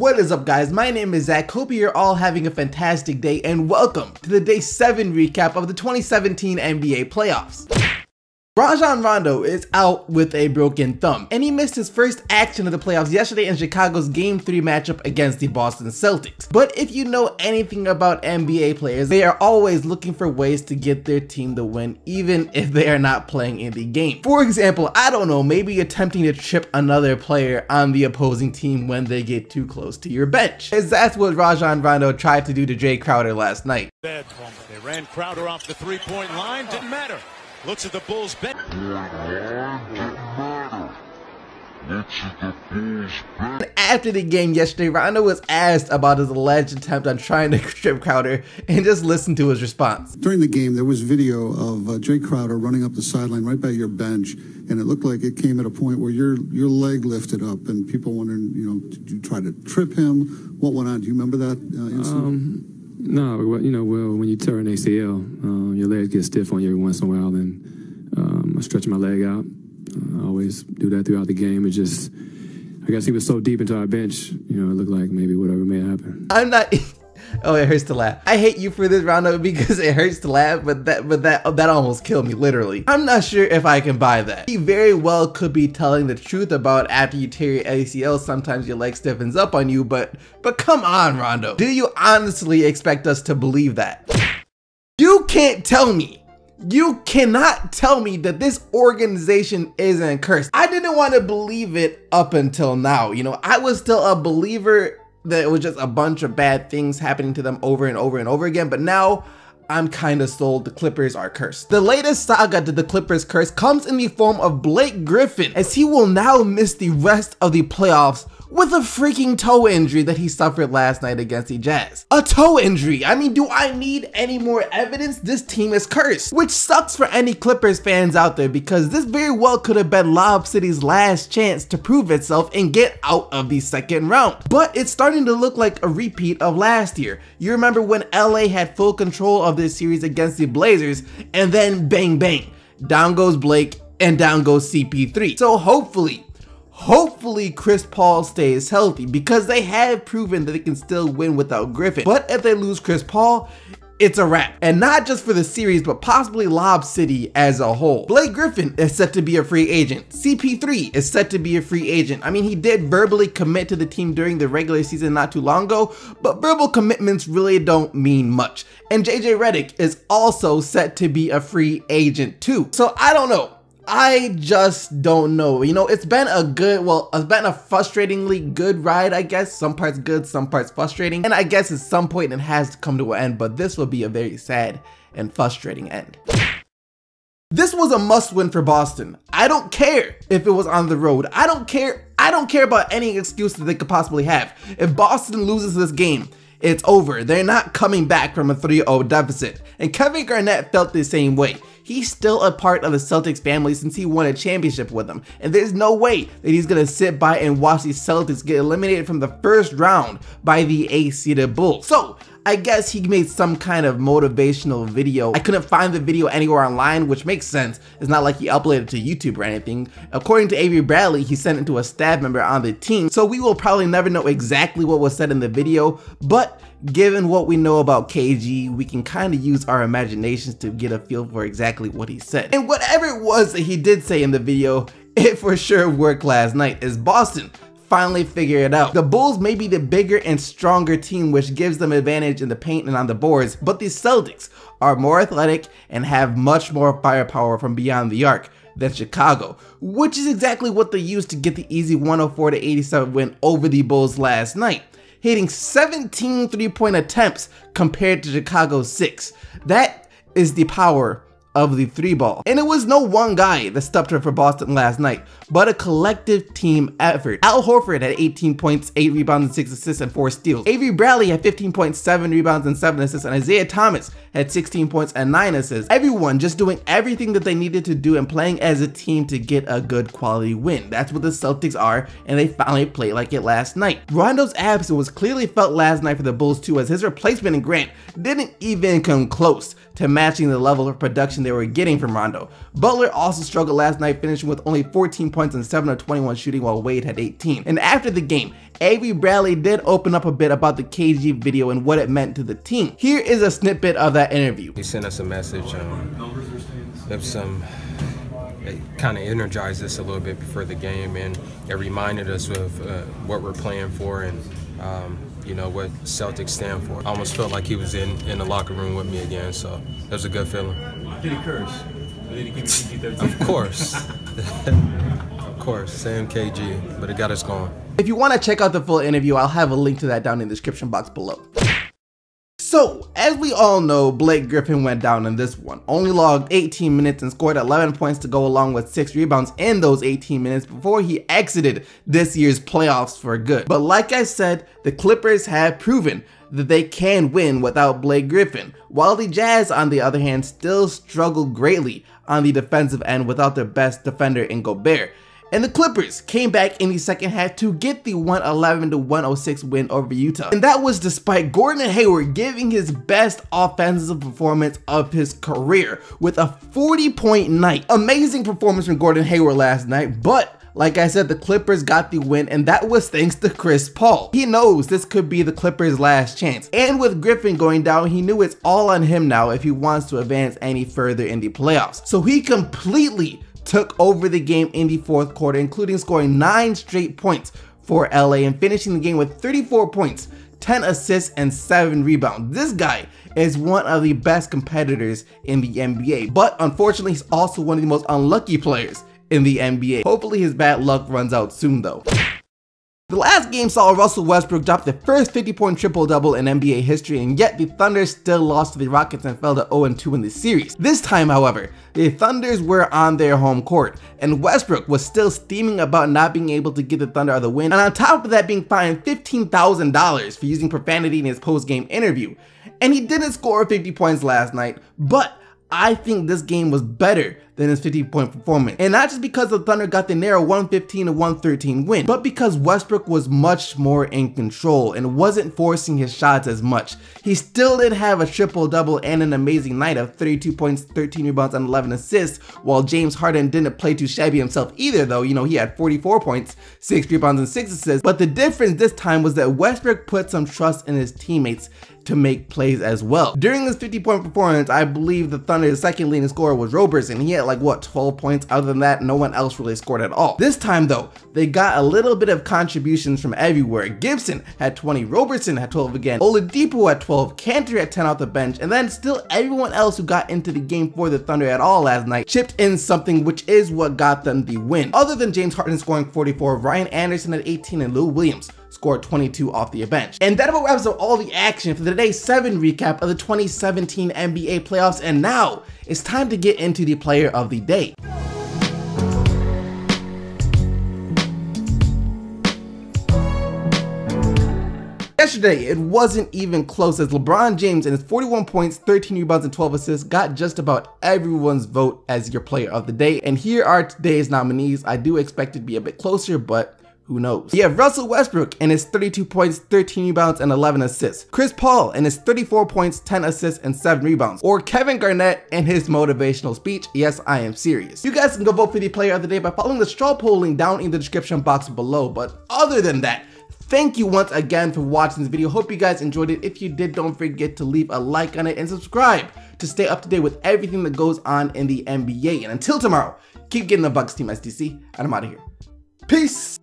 What is up, guys? My name is Zach. Hope you're all having a fantastic day and welcome to the Day 7 recap of the 2017 NBA playoffs. Rajon Rondo is out with a broken thumb, and he missed his first action of the playoffs yesterday in Chicago's Game 3 matchup against the Boston Celtics. But if you know anything about NBA players, they are always looking for ways to get their team to win, even if they are not playing in the game. For example, I don't know, maybe attempting to trip another player on the opposing team when they get too close to your bench. As that's what Rajon Rondo tried to do to Jae Crowder last night. They ran Crowder off the three-point line, didn't matter. Looks at the Bulls bench. After the game yesterday, Rondo was asked about his alleged attempt on trying to trip Crowder, and just listen to his response. During the game, there was video of Jae Crowder running up the sideline right by your bench, and it looked like it came at a point where your leg lifted up, and people wondering, you know, did you try to trip him? What went on? Do you remember that incident? No, well, when you tear an ACL, your legs get stiff on you every once in a while, and I stretch my leg out. I always do that throughout the game. It just, I guess he was so deep into our bench, you know, it looked like maybe whatever may happen. I'm not. Oh, it hurts to laugh. I hate you for this, Rondo, because it hurts to laugh, but that almost killed me, literally. I'm not sure if I can buy that. He very well could be telling the truth about after you tear your ACL, sometimes your leg stiffens up on you, but come on, Rondo. Do you honestly expect us to believe that? You can't tell me. You cannot tell me that this organization isn't cursed. I didn't want to believe it up until now. You know, I was still a believer that it was just a bunch of bad things happening to them over and over and over again, but now I'm kind of sold the Clippers are cursed. The latest saga to the Clippers curse comes in the form of Blake Griffin, as he will now miss the rest of the playoffs with a freaking toe injury that he suffered last night against the Jazz. A toe injury. I mean, do I need any more evidence? This team is cursed, which sucks for any Clippers fans out there, because this very well could have been Lob City's last chance to prove itself and get out of the second round. But it's starting to look like a repeat of last year. You remember when LA had full control of this series against the Blazers, and then bang bang, down goes Blake and down goes CP3. So hopefully Chris Paul stays healthy, because they have proven that they can still win without Griffin. But if they lose Chris Paul, it's a wrap. And not just for the series, but possibly Lob City as a whole. Blake Griffin is set to be a free agent. CP3 is set to be a free agent. I mean, he did verbally commit to the team during the regular season not too long ago, but verbal commitments really don't mean much. And JJ Redick is also set to be a free agent too. So I don't know. I just don't know. You know, it's been a frustratingly good ride, I guess. Some parts good, some parts frustrating. And I guess at some point it has to come to an end, but this will be a very sad and frustrating end. This was a must-win for Boston. I don't care if it was on the road. I don't care about any excuse that they could possibly have. If Boston loses this game, it's over. They're not coming back from a 3-0 deficit. And Kevin Garnett felt the same way. He's still a part of the Celtics family since he won a championship with them. And there's no way that he's gonna sit by and watch the Celtics get eliminated from the first round by the 8-seeded Bulls. So I guess he made some kind of motivational video. I couldn't find the video anywhere online, which makes sense. It's not like he uploaded it to YouTube or anything. According to Avery Bradley, he sent it to a staff member on the team, so we will probably never know exactly what was said in the video, but given what we know about KG, we can kind of use our imaginations to get a feel for exactly what he said. And whatever it was that he did say in the video, it for sure worked last night, as Boston finally figure it out. The Bulls may be the bigger and stronger team, which gives them advantage in the paint and on the boards, but the Celtics are more athletic and have much more firepower from beyond the arc than Chicago, which is exactly what they used to get the easy 104-87 win over the Bulls last night, hitting 17 three-point attempts compared to Chicago's 6. That is the power of the 3-ball. And it was no one guy that stepped up for Boston last night, but a collective team effort. Al Horford had 18 points, 8 rebounds, and 6 assists, and 4 steals. Avery Bradley had 15.7 rebounds and 7 assists, and Isaiah Thomas had 16 points and 9 assists. Everyone just doing everything that they needed to do and playing as a team to get a good quality win. That's what the Celtics are, and they finally played like it last night. Rondo's absence was clearly felt last night for the Bulls too, as his replacement in Grant didn't even come close to matching the level of production they were getting from Rondo. Butler also struggled last night, finishing with only 14 points points and 7 of 21 shooting while Wade had 18. And after the game, Avery Bradley did open up a bit about the KG video and what it meant to the team. Here is a snippet of that interview. He sent us a message. It kind of energized us a little bit before the game, and it reminded us of what we're playing for and you know, what Celtics stand for. I almost felt like he was in the locker room with me again, so it was a good feeling. Did he curse? Or did he give you PG-13? Of course. Of course, same KG, but it got us going. If you want to check out the full interview, I'll have a link to that down in the description box below. So, as we all know, Blake Griffin went down in this one. Only logged 18 minutes and scored 11 points to go along with 6 rebounds in those 18 minutes before he exited this year's playoffs for good. But like I said, the Clippers have proven that they can win without Blake Griffin, while the Jazz, on the other hand, still struggle greatly on the defensive end without their best defender in Gobert. And the Clippers came back in the second half to get the 111-106 win over Utah. And that was despite Gordon Hayward giving his best offensive performance of his career with a 40-point night. Amazing performance from Gordon Hayward last night, but like I said, the Clippers got the win, and that was thanks to Chris Paul. He knows this could be the Clippers' last chance. And with Griffin going down, he knew it's all on him now if he wants to advance any further in the playoffs. So he completely took over the game in the fourth quarter, including scoring 9 straight points for LA and finishing the game with 34 points, 10 assists, and 7 rebounds. This guy is one of the best competitors in the NBA, but unfortunately, he's also one of the most unlucky players in the NBA. Hopefully his bad luck runs out soon though. The last game saw Russell Westbrook drop the first 50-point triple-double in NBA history, and yet the Thunder still lost to the Rockets and fell to 0-2 in the series. This time, however, the Thunders were on their home court, and Westbrook was still steaming about not being able to get the Thunder the win, and on top of that being fined $15,000 for using profanity in his post-game interview. And he didn't score 50 points last night, but I think this game was better than his 50-point performance. And not just because the Thunder got the narrow 115-113 win, but because Westbrook was much more in control and wasn't forcing his shots as much. He still did have a triple-double and an amazing night of 32 points, 13 rebounds, and 11 assists, while James Harden didn't play too shabby himself either though. You know, he had 44 points, 6 rebounds, and 6 assists. But the difference this time was that Westbrook put some trust in his teammates to make plays as well. During this 50-point performance, I believe the Thunder's second leading scorer was Roberson. He had like, what, 12 points? Other than that, no one else really scored at all. This time though, they got a little bit of contributions from everywhere. Gibson had 20, Roberson had 12 again, Oladipo had 12, Cantor had 10 off the bench, and then still everyone else who got into the game for the Thunder at all last night chipped in something, which is what got them the win. Other than James Harden scoring 44, Ryan Anderson had 18, and Lou Williams scored 22 off the bench. And that about wraps up all the action for the Day 7 recap of the 2017 NBA playoffs, and now it's time to get into the player of the day. Yesterday, it wasn't even close as LeBron James and his 41 points, 13 rebounds, and 12 assists got just about everyone's vote as your player of the day. And here are today's nominees. I do expect it to be a bit closer, but who knows? You have Russell Westbrook and his 32 points, 13 rebounds, and 11 assists. Chris Paul and his 34 points, 10 assists, and 7 rebounds. Or Kevin Garnett and his motivational speech, "Yes, I am serious." You guys can go vote for the player of the day by following the straw poll link down in the description box below. But other than that, thank you once again for watching this video. Hope you guys enjoyed it. If you did, don't forget to leave a like on it and subscribe to stay up to date with everything that goes on in the NBA. And until tomorrow, keep getting the Bucks, Team SDC, and I'm out of here. Peace!